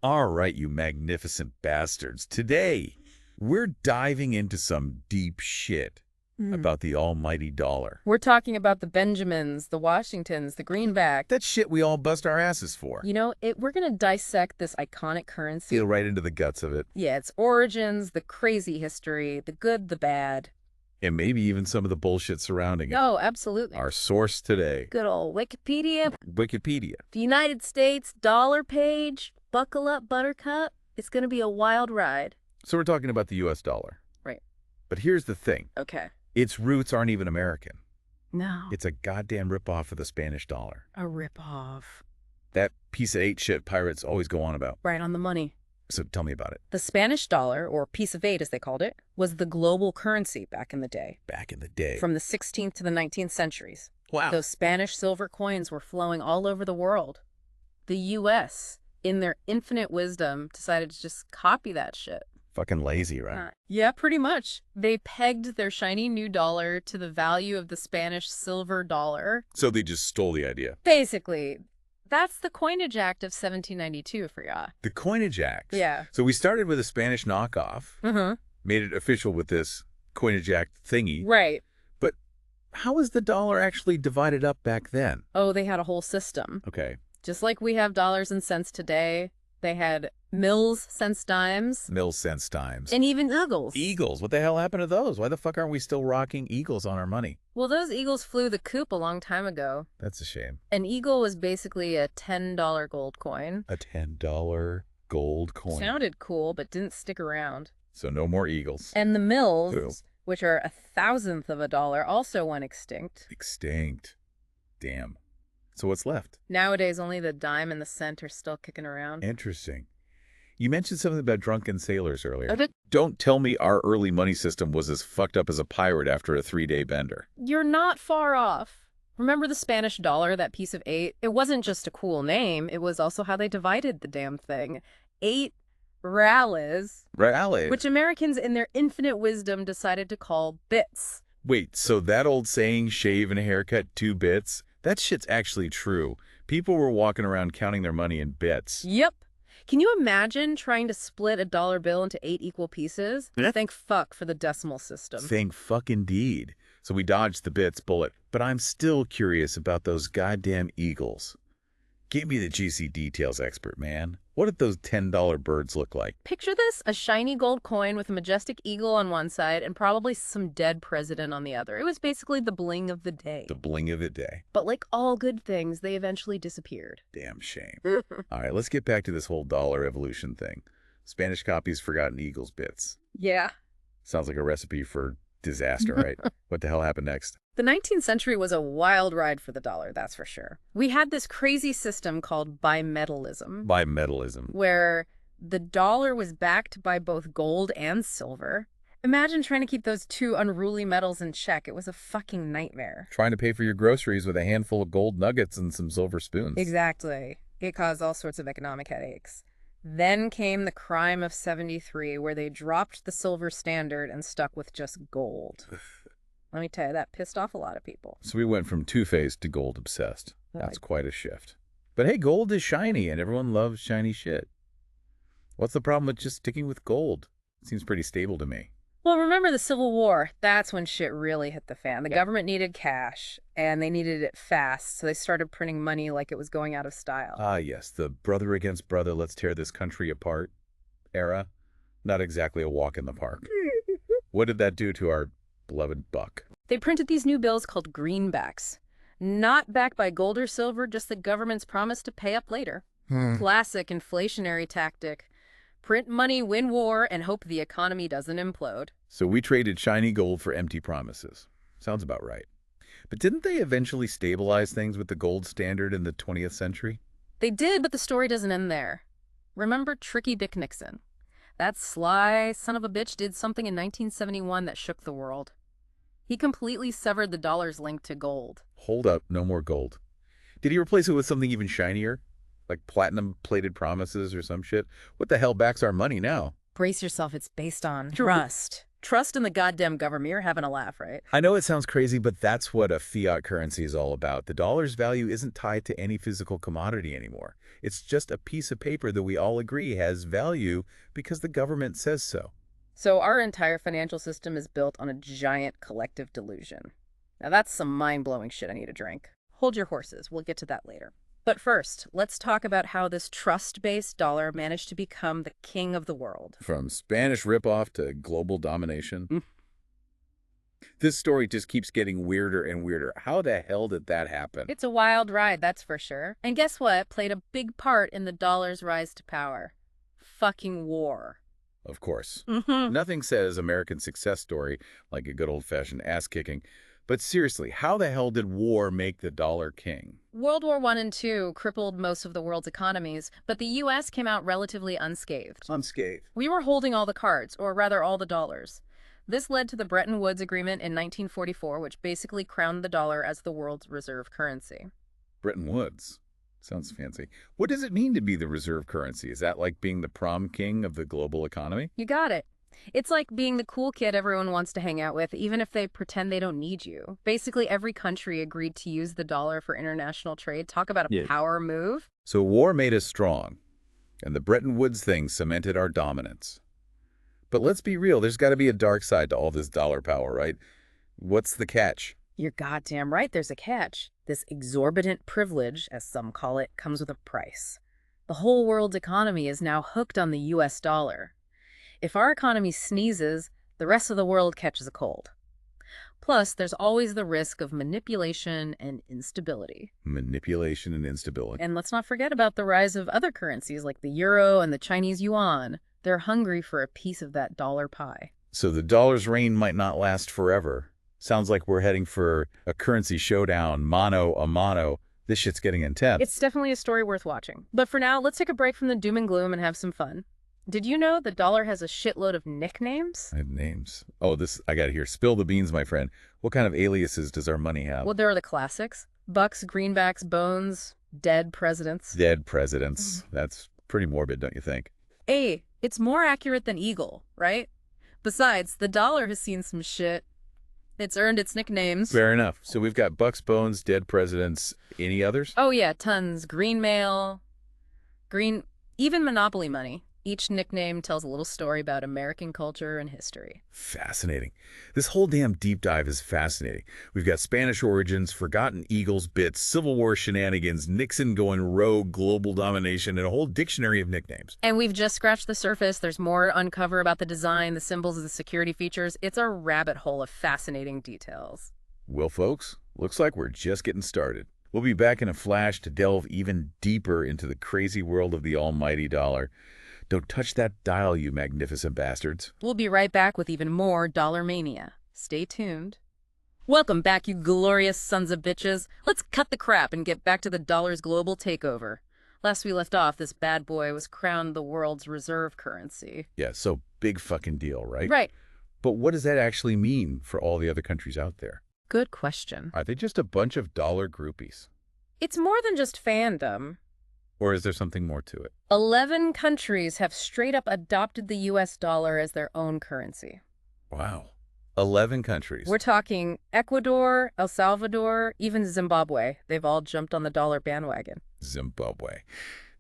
All right, you magnificent bastards. Today, we're diving into some deep shit about the almighty dollar. We're talking about the Benjamins, the Washingtons, the greenback. That shit we all bust our asses for. You know, we're going to dissect this iconic currency. Feel right into the guts of it. Yeah, its origins, the crazy history, the good, the bad. And maybe even some of the bullshit surrounding it. Oh, absolutely. Our source today. Good old Wikipedia. Wikipedia. The United States dollar page. Buckle up, Buttercup. It's going to be a wild ride. So we're talking about the U.S. dollar. Right. But here's the thing. Okay. Its roots aren't even American. No. It's a goddamn ripoff of the Spanish dollar. A ripoff. That piece of eight shit pirates always go on about. Right on the money. So tell me about it. The Spanish dollar, or piece of eight as they called it, was the global currency back in the day. Back in the day. From the 16th to the 19th centuries. Wow. Those Spanish silver coins were flowing all over the world. The U.S., in their infinite wisdom, decided to just copy that shit. Fucking lazy, right? Yeah, pretty much. They pegged their shiny new dollar to the value of the Spanish silver dollar. So they just stole the idea. Basically, that's the Coinage Act of 1792 for ya. The Coinage Act. Yeah. So we started with a Spanish knockoff, Mm-hmm. made it official with this Coinage Act thingy. Right. But how was the dollar actually divided up back then? Oh, they had a whole system. Okay. Just like we have dollars and cents today, they had mills, cents, dimes. Mil cents dimes. And even eagles. Eagles. What the hell happened to those? Why the fuck aren't we still rocking eagles on our money? Well, those eagles flew the coop a long time ago. That's a shame. An eagle was basically a $10 gold coin. A $10 gold coin. Sounded cool, but didn't stick around. So no more eagles. And the mills, Ew. which are 1,000th of a dollar, also went extinct. Extinct. Damn. So what's left? Nowadays, only the dime and the cent are still kicking around. Interesting. You mentioned something about drunken sailors earlier. Oh, did- Don't tell me our early money system was as fucked up as a pirate after a 3-day bender. You're not far off. Remember the Spanish dollar, that piece of eight? It wasn't just a cool name. It was also how they divided the damn thing. 8 reales, Reale. which Americans in their infinite wisdom decided to call bits. Wait, so that old saying, shave and a haircut 2 bits? That shit's actually true. People were walking around counting their money in bits. Yep. Can you imagine trying to split a dollar bill into 8 equal pieces? Yeah. Thank fuck for the decimal system. Thank fuck indeed. So we dodged the bits bullet, but I'm still curious about those goddamn eagles. Give me the juicy details, expert man. What did those $10 birds look like? Picture this, a shiny gold coin with a majestic eagle on one side and probably some dead president on the other. It was basically the bling of the day. The bling of the day. But like all good things, they eventually disappeared. Damn shame. All right, let's get back to this whole dollar evolution thing. Spanish copies forgotten eagles bits. Yeah. Sounds like a recipe for disaster, right? What the hell happened next? The 19th century was a wild ride for the dollar, that's for sure. We had this crazy system called bimetallism. Bimetallism. Where the dollar was backed by both gold and silver. Imagine trying to keep those two unruly metals in check. It was a fucking nightmare. Trying to pay for your groceries with a handful of gold nuggets and some silver spoons. Exactly. It caused all sorts of economic headaches. Then came the crime of 73, where they dropped the silver standard and stuck with just gold. Let me tell you, that pissed off a lot of people. So we went from two-faced to gold-obsessed. Oh, That's quite a shift. But hey, gold is shiny, and everyone loves shiny shit. What's the problem with just sticking with gold? It seems pretty stable to me. Well, remember the Civil War? That's when shit really hit the fan. The government needed cash, and they needed it fast, so they started printing money like it was going out of style. Ah, yes, the brother against brother, let's tear this country apart era. Not exactly a walk in the park. What did that do to our beloved buck? They printed these new bills called greenbacks. Not backed by gold or silver, just the government's promise to pay up later. Classic inflationary tactic. Print money, win war, and hope the economy doesn't implode. So we traded shiny gold for empty promises. Sounds about right. But didn't they eventually stabilize things with the gold standard in the 20th century? They did, but the story doesn't end there. Remember Tricky Dick Nixon? That sly son of a bitch did something in 1971 that shook the world. He completely severed the dollar's link to gold. Hold up, no more gold. Did he replace it with something even shinier? Like platinum-plated promises or some shit? What the hell backs our money now? Brace yourself, it's based on trust. Trust in the goddamn government. You're having a laugh, right? I know it sounds crazy, but that's what a fiat currency is all about. The dollar's value isn't tied to any physical commodity anymore. It's just a piece of paper that we all agree has value because the government says so. So our entire financial system is built on a giant collective delusion. Now that's some mind-blowing shit I need a drink. Hold your horses. We'll get to that later. But first, let's talk about how this trust-based dollar managed to become the king of the world. From Spanish ripoff to global domination. This story just keeps getting weirder and weirder. How the hell did that happen? It's a wild ride, that's for sure. And guess what played a big part in the dollar's rise to power? Fucking war. Of course. Nothing says American success story like a good old-fashioned ass-kicking. But seriously, how the hell did war make the dollar king? World War I and II crippled most of the world's economies, but the U.S. came out relatively unscathed. We were holding all the cards, or rather all the dollars. This led to the Bretton Woods Agreement in 1944, which basically crowned the dollar as the world's reserve currency. Bretton Woods. Sounds fancy. What does it mean to be the reserve currency? Is that like being the prom king of the global economy? You got it. It's like being the cool kid everyone wants to hang out with, even if they pretend they don't need you. Basically, every country agreed to use the dollar for international trade. Talk about a power move. So war made us strong, and the Bretton Woods thing cemented our dominance. But let's be real, there's got to be a dark side to all this dollar power, right? What's the catch? You're goddamn right there's a catch. This exorbitant privilege, as some call it, comes with a price. The whole world's economy is now hooked on the US dollar. If our economy sneezes, the rest of the world catches a cold. Plus, there's always the risk of manipulation and instability. Manipulation and instability. And let's not forget about the rise of other currencies like the euro and the Chinese yuan. They're hungry for a piece of that dollar pie. So the dollar's reign might not last forever. Sounds like we're heading for a currency showdown, mano a mano. This shit's getting intense. It's definitely a story worth watching. But for now, let's take a break from the doom and gloom and have some fun. Did you know the dollar has a shitload of nicknames? I have names. Oh, I got to hear. Spill the beans, my friend. What kind of aliases does our money have? Well, there are the classics. Bucks, greenbacks, bones, dead presidents. Dead presidents. That's pretty morbid, don't you think? Hey, it's more accurate than eagle, right? Besides, the dollar has seen some shit. It's earned its nicknames. Fair enough. So we've got bucks, bones, dead presidents. Any others? Oh, yeah, tons. Green mail, even monopoly money. Each nickname tells a little story about American culture and history. Fascinating. This whole damn deep dive is fascinating. We've got Spanish origins, forgotten eagles bits, Civil War shenanigans, Nixon going rogue, global domination, and a whole dictionary of nicknames. And we've just scratched the surface. There's more to uncover about the design, the symbols, the security features. It's a rabbit hole of fascinating details. Well, folks, looks like we're just getting started. We'll be back in a flash to delve even deeper into the crazy world of the almighty dollar. Don't touch that dial, you magnificent bastards. We'll be right back with even more Dollar Mania. Stay tuned. Welcome back, you glorious sons of bitches. Let's cut the crap and get back to the dollar's global takeover. Last we left off, this bad boy was crowned the world's reserve currency. Yeah, so big fucking deal, right? Right. But what does that actually mean for all the other countries out there? Good question. Are they just a bunch of dollar groupies? It's more than just fandom. Or is there something more to it? 11 countries have straight up adopted the US dollar as their own currency. Wow. 11 countries. We're talking Ecuador, El Salvador, even Zimbabwe. They've all jumped on the dollar bandwagon. Zimbabwe.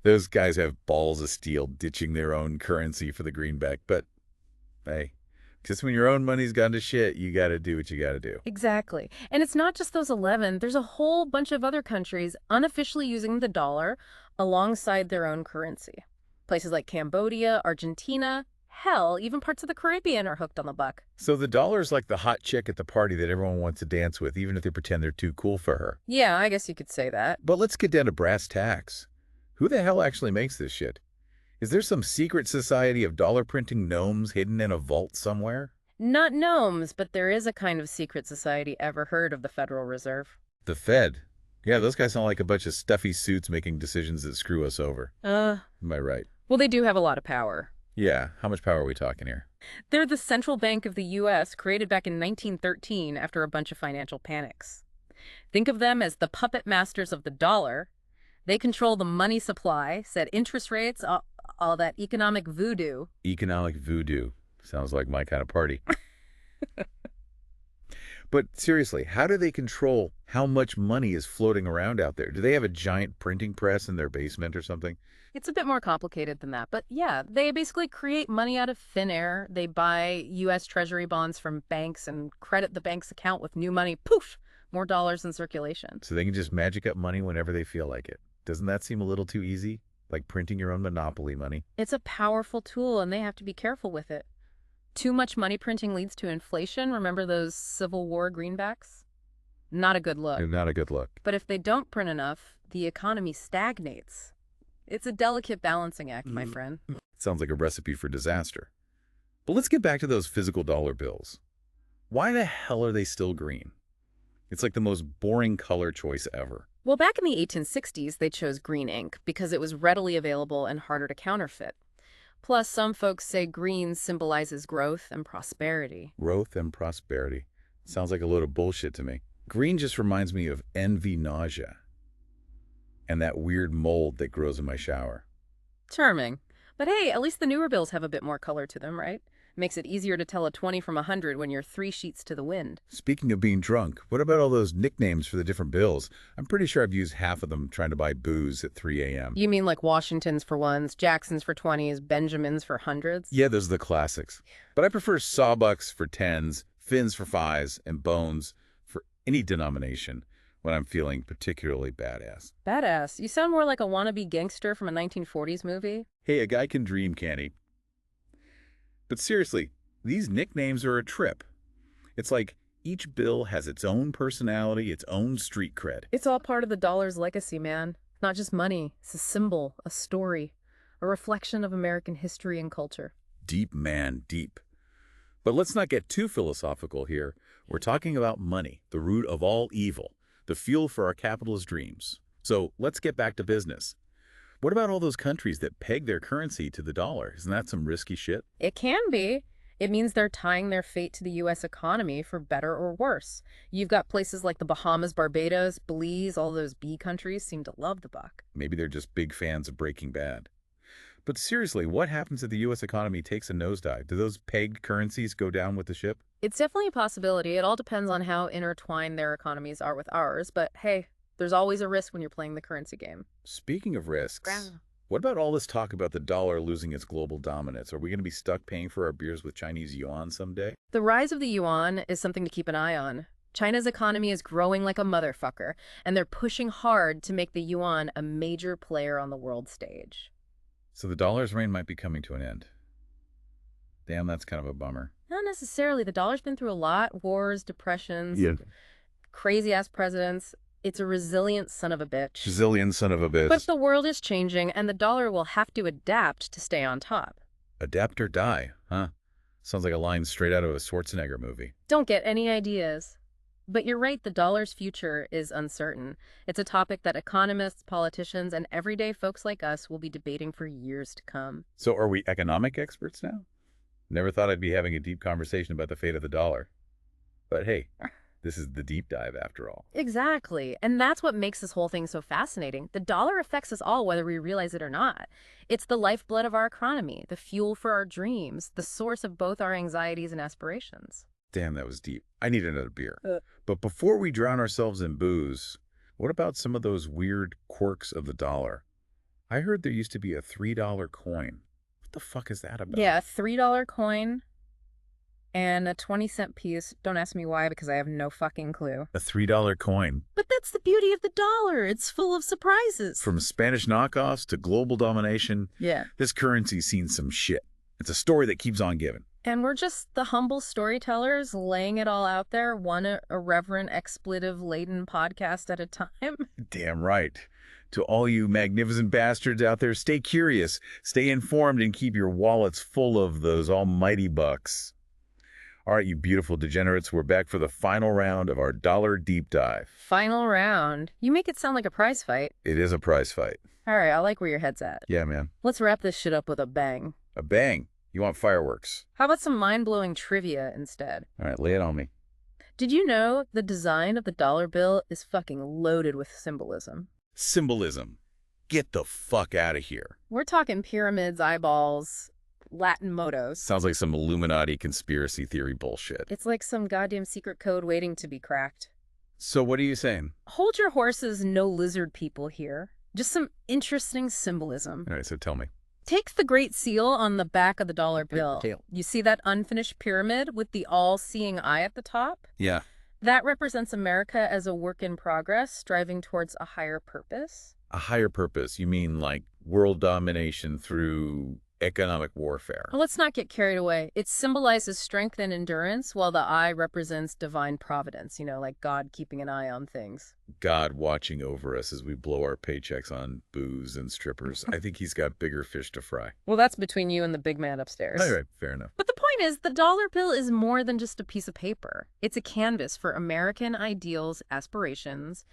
Those guys have balls of steel ditching their own currency for the greenback. But, hey, just when your own money's gone to shit, you got to do what you got to do. Exactly. And it's not just those 11. There's a whole bunch of other countries unofficially using the dollar alongside their own currency. Places like Cambodia, Argentina, hell, even parts of the Caribbean are hooked on the buck. So the dollar's like the hot chick at the party that everyone wants to dance with, even if they pretend they're too cool for her. Yeah, I guess you could say that. But let's get down to brass tacks. Who the hell actually makes this shit? Is there some secret society of dollar printing gnomes hidden in a vault somewhere? Not gnomes, but there is a kind of secret society. Ever heard of the Federal Reserve? The Fed. Yeah, those guys sound like a bunch of stuffy suits making decisions that screw us over. Am I right? Well, they do have a lot of power. Yeah, how much power are we talking here? They're the central bank of the U.S., created back in 1913 after a bunch of financial panics. Think of them as the puppet masters of the dollar. They control the money supply, set interest rates, all that economic voodoo. Economic voodoo. Sounds like my kind of party. But seriously, how do they control how much money is floating around out there? Do they have a giant printing press in their basement or something? It's a bit more complicated than that, but yeah, they basically create money out of thin air. They buy U.S. Treasury bonds from banks and credit the bank's account with new money. Poof! More dollars in circulation. So they can just magic up money whenever they feel like it. Doesn't that seem a little too easy? Like printing your own monopoly money? It's a powerful tool, and they have to be careful with it. Too much money printing leads to inflation. Remember those Civil War greenbacks? Not a good look. Not a good look. But if they don't print enough, the economy stagnates. It's a delicate balancing act, my friend. Sounds like a recipe for disaster. But let's get back to those physical dollar bills. Why the hell are they still green? It's like the most boring color choice ever. Well, back in the 1860s, they chose green ink because it was readily available and harder to counterfeit. Plus, some folks say green symbolizes growth and prosperity. Growth and prosperity. Sounds like a load of bullshit to me. Green just reminds me of envy nausea and that weird mold that grows in my shower. Charming. But hey, at least the newer bills have a bit more color to them, right? Makes it easier to tell a 20 from 100 when you're 3 sheets to the wind. Speaking of being drunk, what about all those nicknames for the different bills? I'm pretty sure I've used half of them trying to buy booze at 3 a.m. You mean like Washingtons for ones, Jacksons for 20s, Benjamins for hundreds? Yeah, those are the classics. But I prefer Sawbucks for 10s, Fins for 5s, and Bones for any denomination when I'm feeling particularly badass. Badass. You sound more like a wannabe gangster from a 1940s movie. Hey, a guy can dream, can't he? But seriously, these nicknames are a trip. It's like each bill has its own personality, its own street cred. It's all part of the dollar's legacy, man. Not just money. It's a symbol, a story, a reflection of American history and culture. Deep, man, deep. But let's not get too philosophical here. We're talking about money, the root of all evil, the fuel for our capitalist dreams. So let's get back to business. What about all those countries that peg their currency to the dollar? Isn't that some risky shit? It can be. It means they're tying their fate to the U.S. economy for better or worse. You've got places like the Bahamas, Barbados, Belize, all those B countries seem to love the buck. Maybe they're just big fans of Breaking Bad. But seriously, what happens if the U.S. economy takes a nosedive? Do those pegged currencies go down with the ship? It's definitely a possibility. It all depends on how intertwined their economies are with ours. But hey, there's always a risk when you're playing the currency game. Speaking of risks, what about all this talk about the dollar losing its global dominance? Are we going to be stuck paying for our beers with Chinese yuan someday? The rise of the yuan is something to keep an eye on. China's economy is growing like a motherfucker, and they're pushing hard to make the yuan a major player on the world stage. So the dollar's reign might be coming to an end. Damn, that's kind of a bummer. Not necessarily. The dollar's been through a lot. Wars, depressions, crazy-ass presidents. It's a resilient son of a bitch. Resilient son of a bitch. But the world is changing, and the dollar will have to adapt to stay on top. Adapt or die, huh? Sounds like a line straight out of a Schwarzenegger movie. Don't get any ideas. But you're right, the dollar's future is uncertain. It's a topic that economists, politicians, and everyday folks like us will be debating for years to come. So are we economic experts now? Never thought I'd be having a deep conversation about the fate of the dollar. But hey, this is the deep dive after all. Exactly. And that's what makes this whole thing so fascinating. The dollar affects us all, whether we realize it or not. It's the lifeblood of our economy, the fuel for our dreams, the source of both our anxieties and aspirations. Damn, that was deep. I need another beer. But before we drown ourselves in booze, what about some of those weird quirks of the dollar? I heard there used to be a $3 coin. What the fuck is that about? Yeah, a $3 coin and a 20-cent piece. Don't ask me why, because I have no fucking clue. A $3 coin. But that's the beauty of the dollar. It's full of surprises. From Spanish knockoffs to global domination, this currency's seen some shit. It's a story that keeps on giving. And we're just the humble storytellers laying it all out there, one irreverent, expletive-laden podcast at a time. Damn right. To all you magnificent bastards out there, stay curious, stay informed, and keep your wallets full of those almighty bucks. All right, you beautiful degenerates, we're back for the final round of our dollar deep dive. Final round? You make it sound like a prize fight. It is a prize fight. All right, I like where your head's at. Yeah, man. Let's wrap this shit up with a bang. A bang? You want fireworks? How about some mind-blowing trivia instead? All right, lay it on me. Did you know the design of the dollar bill is fucking loaded with symbolism? Symbolism. Get the fuck out of here. We're talking pyramids, eyeballs, Latin mottos. Sounds like some Illuminati conspiracy theory bullshit. It's like some goddamn secret code waiting to be cracked. So what are you saying? Hold your horses, no lizard people here. Just some interesting symbolism. All right, so tell me. Take the Great Seal on the back of the dollar bill. You see that unfinished pyramid with the all-seeing eye at the top? Yeah. That represents America as a work in progress, striving towards a higher purpose. A higher purpose? You mean like world domination through economic warfare? Well, let's not get carried away. It symbolizes strength and endurance, while the eye represents divine providence, like God keeping an eye on things. God watching over us as we blow our paychecks on booze and strippers. I think he's got bigger fish to fry. Well, that's between you and the big man upstairs. All right, fair enough. But the point is, the dollar bill is more than just a piece of paper. It's a canvas for American ideals, aspirations,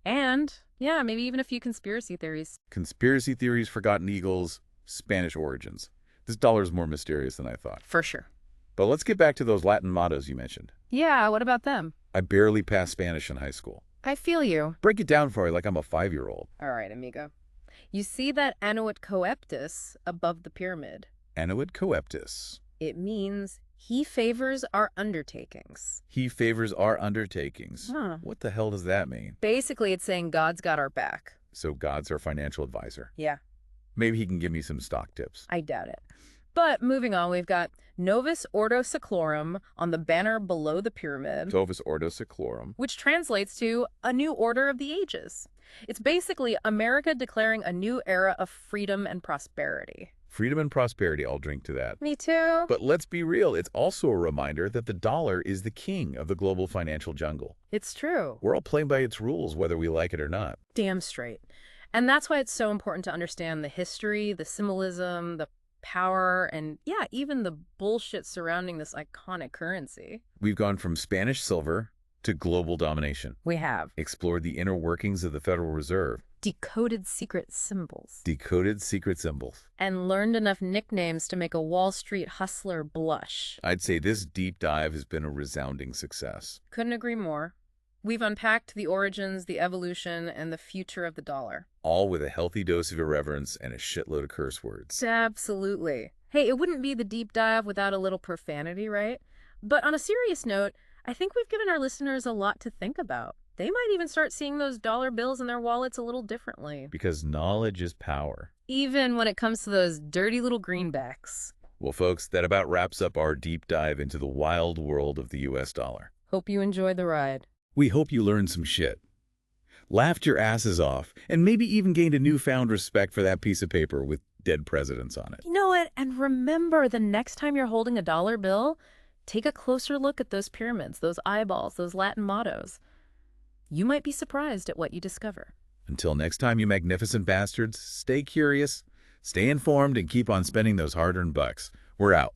and, yeah, maybe even a few conspiracy theories. Conspiracy theories, forgotten eagles, Spanish origins. This dollar is more mysterious than I thought. For sure. But let's get back to those Latin mottos you mentioned. Yeah, what about them? I barely passed Spanish in high school. I feel you. Break it down for me like I'm a 5-year-old. All right, amigo. You see that annuit coeptis above the pyramid? Annuit coeptis. It means he favors our undertakings. He favors our undertakings. Huh. What the hell does that mean? Basically, it's saying God's got our back. So God's our financial advisor. Yeah. Maybe he can give me some stock tips. I doubt it. But moving on, we've got Novus Ordo Seclorum on the banner below the pyramid. Novus Ordo Seclorum. Which translates to a new order of the ages. It's basically America declaring a new era of freedom and prosperity. Freedom and prosperity, I'll drink to that. Me too. But let's be real, it's also a reminder that the dollar is the king of the global financial jungle. It's true. We're all playing by its rules, whether we like it or not. Damn straight. And that's why it's so important to understand the history, the symbolism, the power, and yeah, even the bullshit surrounding this iconic currency. We've gone from Spanish silver to global domination. We have. Explored the inner workings of the Federal Reserve. Decoded secret symbols. Decoded secret symbols. And learned enough nicknames to make a Wall Street hustler blush. I'd say this deep dive has been a resounding success. Couldn't agree more. We've unpacked the origins, the evolution, and the future of the dollar. All with a healthy dose of irreverence and a shitload of curse words. Absolutely. Hey, it wouldn't be the deep dive without a little profanity, right? But on a serious note, I think we've given our listeners a lot to think about. They might even start seeing those dollar bills in their wallets a little differently. Because knowledge is power. Even when it comes to those dirty little greenbacks. Well, folks, that about wraps up our deep dive into the wild world of the U.S. dollar. Hope you enjoyed the ride. We hope you learned some shit, laughed your asses off, and maybe even gained a newfound respect for that piece of paper with dead presidents on it. You know what? And remember, the next time you're holding a dollar bill, take a closer look at those pyramids, those eyeballs, those Latin mottos. You might be surprised at what you discover. Until next time, you magnificent bastards, stay curious, stay informed, and keep on spending those hard-earned bucks. We're out.